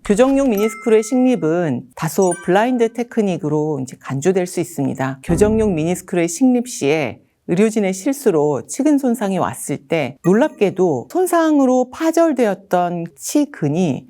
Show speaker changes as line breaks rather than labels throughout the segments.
교정용 미니스크루의 식립은 다소 블라인드 테크닉으로 간주될 수 있습니다. 교정용 미니스크루의 식립 시에 의료진의 실수로 치근 손상이 왔을 때 놀랍게도 손상으로 파절되었던 치근이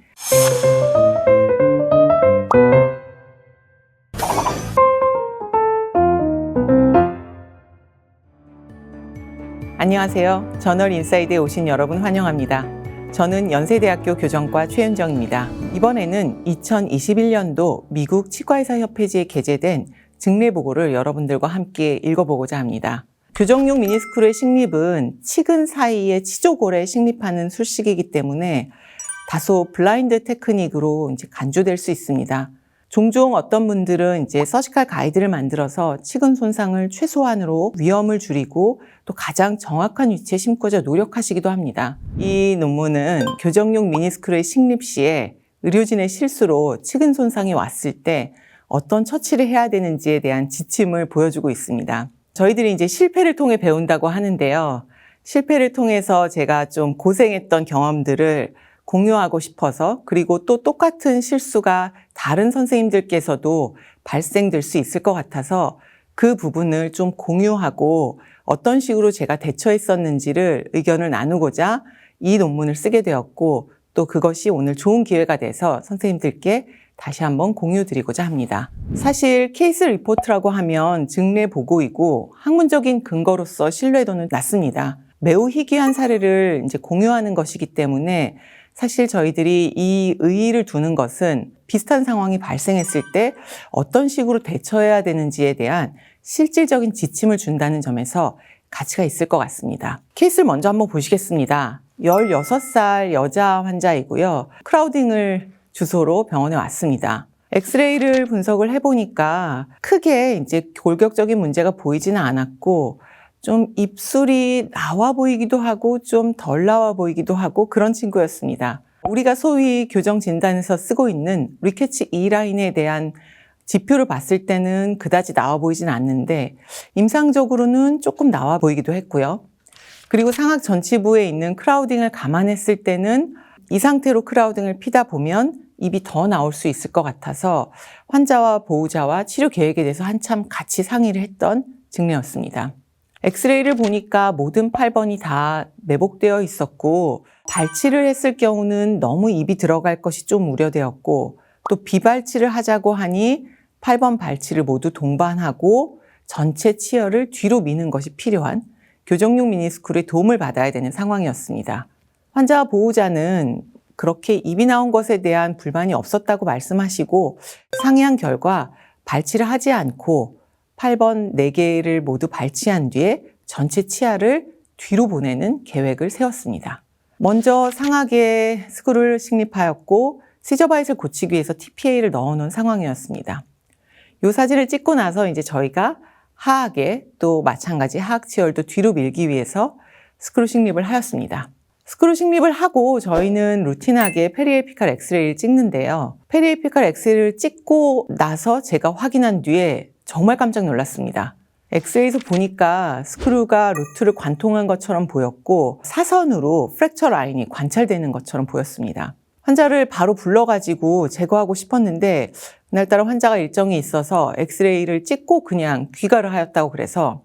안녕하세요. 저널 인사이드에 오신 여러분 환영합니다. 저는 연세대학교 교정과 최윤정입니다. 이번에는 2021년도 미국 치과의사협회지에 게재된 증례보고를 여러분들과 함께 읽어보고자 합니다. 교정용 미니스크루의 식립은 치근 사이에 치조골에 식립하는 술식이기 때문에 다소 블라인드 테크닉으로 간주될 수 있습니다. 종종 어떤 분들은 서지컬 가이드를 만들어서 치근 손상을 최소한으로 위험을 줄이고 또 가장 정확한 위치에 심고자 노력하시기도 합니다. 이 논문은 교정용 미니스크루의 식립 시에 의료진의 실수로 치근 손상이 왔을 때 어떤 처치를 해야 되는지에 대한 지침을 보여주고 있습니다. 저희들이 실패를 통해 배운다고 하는데요. 실패를 통해서 제가 좀 고생했던 경험들을 공유하고 싶어서, 그리고 또 똑같은 실수가 다른 선생님들께서도 발생될 수 있을 것 같아서 그 부분을 좀 공유하고 어떤 식으로 제가 대처했었는지를 의견을 나누고자 이 논문을 쓰게 되었고, 또 그것이 오늘 좋은 기회가 돼서 선생님들께 다시 한번 공유드리고자 합니다. 사실 케이스 리포트라고 하면 증례 보고이고 학문적인 근거로서 신뢰도는 낮습니다. 매우 희귀한 사례를 공유하는 것이기 때문에 사실 저희들이 이 의의를 두는 것은 비슷한 상황이 발생했을 때 어떤 식으로 대처해야 되는지에 대한 실질적인 지침을 준다는 점에서 가치가 있을 것 같습니다. 케이스를 먼저 한번 보시겠습니다. 16살 여자 환자이고요. 크라우딩을 주소로 병원에 왔습니다. 엑스레이를 분석을 해보니까 크게 골격적인 문제가 보이지는 않았고 좀 입술이 나와 보이기도 하고 좀 덜 나와 보이기도 하고 그런 친구였습니다. 우리가 소위 교정 진단에서 쓰고 있는 리케츠 E라인에 대한 지표를 봤을 때는 그다지 나와 보이진 않는데 임상적으로는 조금 나와 보이기도 했고요. 그리고 상악 전치부에 있는 크라우딩을 감안했을 때는 이 상태로 크라우딩을 피다 보면 입이 더 나올 수 있을 것 같아서 환자와 보호자와 치료 계획에 대해서 한참 같이 상의를 했던 증례였습니다. 엑스레이를 보니까 모든 8번이 다 매복되어 있었고 발치를 했을 경우는 너무 입이 들어갈 것이 좀 우려되었고 또 비발치를 하자고 하니 8번 발치를 모두 동반하고 전체 치열을 뒤로 미는 것이 필요한 교정용 미니스크루의 도움을 받아야 되는 상황이었습니다. 환자와 보호자는 그렇게 입이 나온 것에 대한 불만이 없었다고 말씀하시고 상의한 결과 발치를 하지 않고 8번 4개를 모두 발치한 뒤에 전체 치아를 뒤로 보내는 계획을 세웠습니다. 먼저 상악에 스크루를 식립하였고 시저바잇을 고치기 위해서 TPA를 넣어놓은 상황이었습니다. 이 사진을 찍고 나서 저희가 하악에 또 마찬가지 하악 치열도 뒤로 밀기 위해서 스크루 식립을 하였습니다. 스크루 식립을 하고 저희는 루틴하게 페리에피칼 엑스레이를 찍는데요. 페리에피칼 엑스레이를 찍고 나서 제가 확인한 뒤에 정말 깜짝 놀랐습니다. 엑스레이에서 보니까 스크루가 루트를 관통한 것처럼 보였고 사선으로 프랙처 라인이 관찰되는 것처럼 보였습니다. 환자를 바로 불러가지고 제거하고 싶었는데 그날따라 환자가 일정이 있어서 엑스레이를 찍고 그냥 귀가를 하였다고 그래서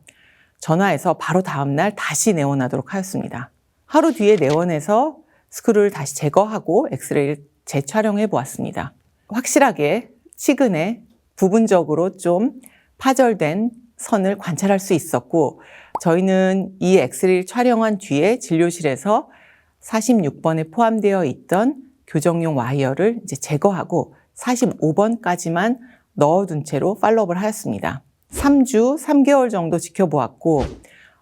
전화해서 바로 다음날 다시 내원하도록 하였습니다. 하루 뒤에 내원해서 스크루를 다시 제거하고 엑스레이를 재촬영해 보았습니다. 확실하게 치근에 부분적으로 좀 파절된 선을 관찰할 수 있었고 저희는 이 엑스레이를 촬영한 뒤에 진료실에서 46번에 포함되어 있던 교정용 와이어를 제거하고 45번까지만 넣어둔 채로 팔로우업을 하였습니다. 3주, 3개월 정도 지켜보았고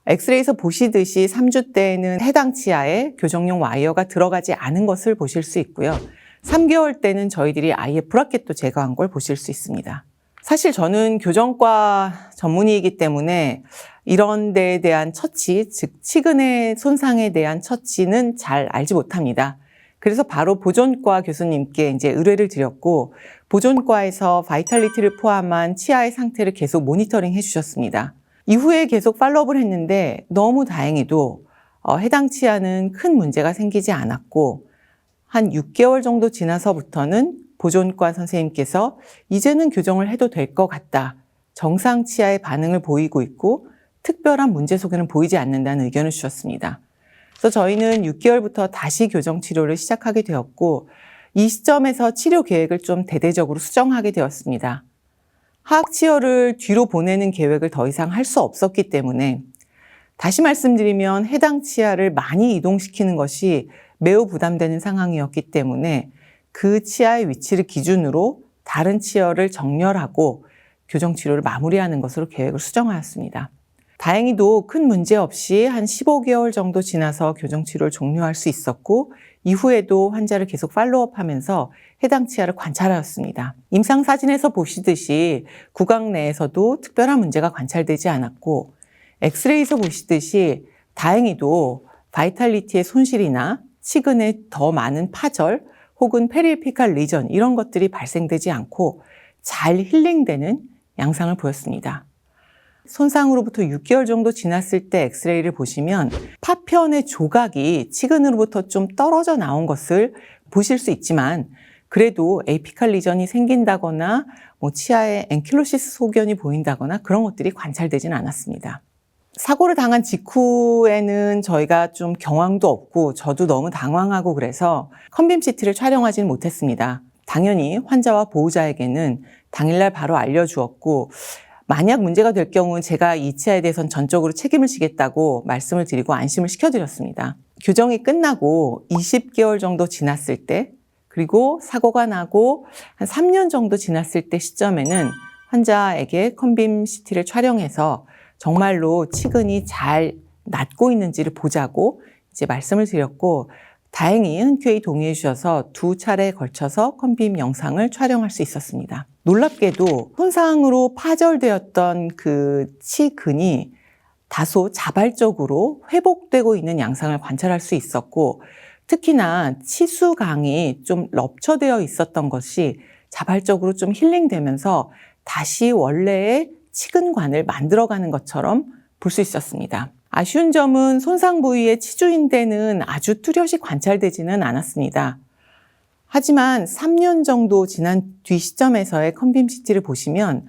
엑스레이에서 보시듯이 3주 때에는 해당 치아에 교정용 와이어가 들어가지 않은 것을 보실 수 있고요. 3개월 때는 저희들이 아예 브라켓도 제거한 걸 보실 수 있습니다. 사실 저는 교정과 전문의이기 때문에 이런 데에 대한 처치, 즉 치근의 손상에 대한 처치는 잘 알지 못합니다. 그래서 바로 보존과 교수님께 의뢰를 드렸고 보존과에서 바이탈리티를 포함한 치아의 상태를 계속 모니터링 해주셨습니다. 이후에 계속 팔로우업을 했는데 너무 다행히도 해당 치아는 큰 문제가 생기지 않았고 한 6개월 정도 지나서부터는 보존과 선생님께서 이제는 교정을 해도 될 것 같다. 정상 치아의 반응을 보이고 있고 특별한 문제 속에는 보이지 않는다는 의견을 주셨습니다. 그래서 저희는 6개월부터 다시 교정 치료를 시작하게 되었고 이 시점에서 치료 계획을 좀 대대적으로 수정하게 되었습니다. 하악 치열을 뒤로 보내는 계획을 더 이상 할 수 없었기 때문에 다시 말씀드리면 해당 치아를 많이 이동시키는 것이 매우 부담되는 상황이었기 때문에 그 치아의 위치를 기준으로 다른 치열을 정렬하고 교정 치료를 마무리하는 것으로 계획을 수정하였습니다. 다행히도 큰 문제 없이 한 15개월 정도 지나서 교정 치료를 종료할 수 있었고 이후에도 환자를 계속 팔로우업하면서 해당 치아를 관찰하였습니다. 임상 사진에서 보시듯이 구강 내에서도 특별한 문제가 관찰되지 않았고 엑스레이에서 보시듯이 다행히도 바이탈리티의 손실이나 치근의 더 많은 파절 혹은 페리피칼 리전 이런 것들이 발생되지 않고 잘 힐링되는 양상을 보였습니다. 손상으로부터 6개월 정도 지났을 때 엑스레이를 보시면 파편의 조각이 치근으로부터 좀 떨어져 나온 것을 보실 수 있지만 그래도 에이피칼 리전이 생긴다거나 치아에 앵킬로시스 소견이 보인다거나 그런 것들이 관찰되지는 않았습니다. 사고를 당한 직후에는 저희가 좀 경황도 없고 저도 너무 당황하고 그래서 컨빔 CT를 촬영하지는 못했습니다. 당연히 환자와 보호자에게는 당일날 바로 알려주었고 만약 문제가 될 경우 제가 이 치아에 대해서는 전적으로 책임을 지겠다고 말씀을 드리고 안심을 시켜드렸습니다. 교정이 끝나고 20개월 정도 지났을 때 그리고 사고가 나고 한 3년 정도 지났을 때 시점에는 환자에게 컨빔 CT를 촬영해서 정말로 치근이 잘 낫고 있는지를 보자고 이제 말씀을 드렸고 다행히 흔쾌히 동의해 주셔서 2차례에 걸쳐서 컨빔 영상을 촬영할 수 있었습니다. 놀랍게도 손상으로 파절되었던 그 치근이 다소 자발적으로 회복되고 있는 양상을 관찰할 수 있었고 특히나 치수강이 좀 럽처되어 있었던 것이 자발적으로 좀 힐링되면서 다시 원래의 치근관을 만들어가는 것처럼 볼 수 있었습니다. 아쉬운 점은 손상 부위의 치주인대는 아주 뚜렷이 관찰되지는 않았습니다. 하지만 3년 정도 지난 뒤 시점에서의 컨빔 CT를 보시면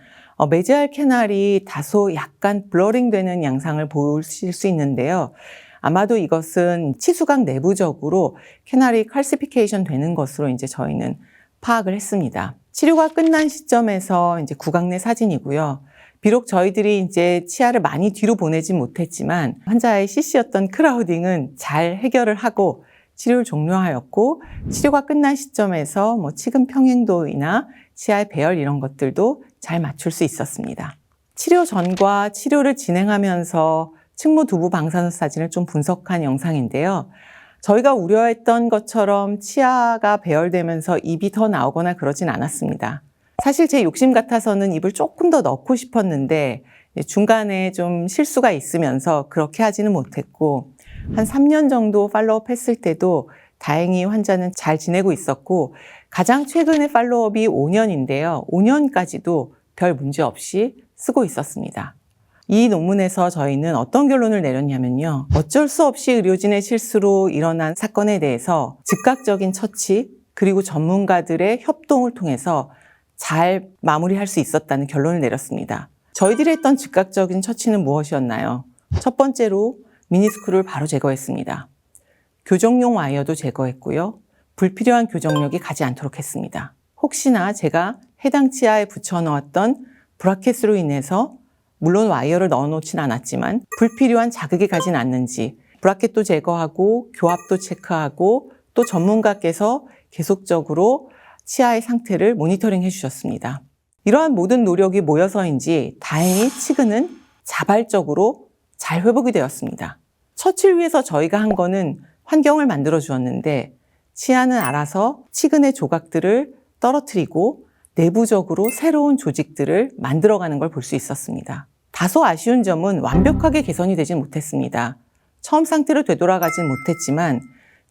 메지알 캐날이 다소 약간 블러링 되는 양상을 보실 수 있는데요. 아마도 이것은 치수강 내부적으로 캐날이 칼시피케이션 되는 것으로 이제 저희는 파악을 했습니다. 치료가 끝난 시점에서 이제 구강 내 사진이고요. 비록 저희들이 이제 치아를 많이 뒤로 보내진 못했지만 환자의 CC였던 크라우딩은 잘 해결을 하고 치료를 종료하였고 치료가 끝난 시점에서 치근 평행도이나 치아의 배열 이런 것들도 잘 맞출 수 있었습니다. 치료 전과 치료를 진행하면서 측무 두부 방사선 사진을 좀 분석한 영상인데요. 저희가 우려했던 것처럼 치아가 배열되면서 입이 더 나오거나 그러진 않았습니다. 사실 제 욕심 같아서는 입을 조금 더 넣고 싶었는데 중간에 좀 실수가 있으면서 그렇게 하지는 못했고 한 3년 정도 팔로우업 했을 때도 다행히 환자는 잘 지내고 있었고 가장 최근의 팔로우업이 5년인데요. 5년까지도 별 문제 없이 쓰고 있었습니다. 이 논문에서 저희는 어떤 결론을 내렸냐면요. 어쩔 수 없이 의료진의 실수로 일어난 사건에 대해서 즉각적인 처치 그리고 전문가들의 협동을 통해서 잘 마무리할 수 있었다는 결론을 내렸습니다. 저희들이 했던 즉각적인 처치는 무엇이었나요? 첫 번째로 미니스크를 바로 제거했습니다. 교정용 와이어도 제거했고요. 불필요한 교정력이 가지 않도록 했습니다. 혹시나 제가 해당 치아에 붙여놓았던 브라켓으로 인해서 물론 와이어를 넣어놓진 않았지만 불필요한 자극이 가진 않는지 브라켓도 제거하고 교합도 체크하고 또 전문가께서 계속적으로 치아의 상태를 모니터링 해주셨습니다. 이러한 모든 노력이 모여서인지 다행히 치근은 자발적으로 잘 회복이 되었습니다. 처치를 위해서 저희가 한 거는 환경을 만들어 주었는데 치아는 알아서 치근의 조각들을 떨어뜨리고 내부적으로 새로운 조직들을 만들어가는 걸 볼 수 있었습니다. 다소 아쉬운 점은 완벽하게 개선이 되진 못했습니다. 처음 상태로 되돌아가진 못했지만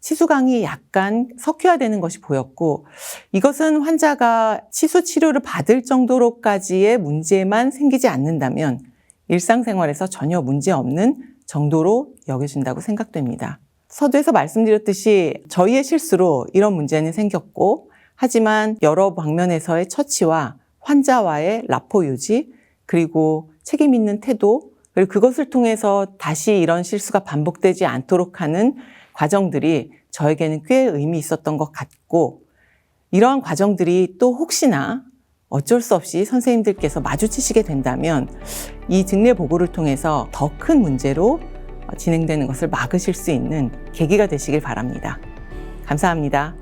치수강이 약간 석회화되는 것이 보였고 이것은 환자가 치수 치료를 받을 정도로까지의 문제만 생기지 않는다면 일상생활에서 전혀 문제 없는 정도로 여겨진다고 생각됩니다. 서두에서 말씀드렸듯이 저희의 실수로 이런 문제는 생겼고 하지만 여러 방면에서의 처치와 환자와의 라포 유지, 그리고 책임 있는 태도, 그리고 그것을 통해서 다시 이런 실수가 반복되지 않도록 하는 과정들이 저에게는 꽤 의미 있었던 것 같고, 이러한 과정들이 또 혹시나 어쩔 수 없이 선생님들께서 마주치시게 된다면 이 증례 보고를 통해서 더 큰 문제로 진행되는 것을 막으실 수 있는 계기가 되시길 바랍니다. 감사합니다.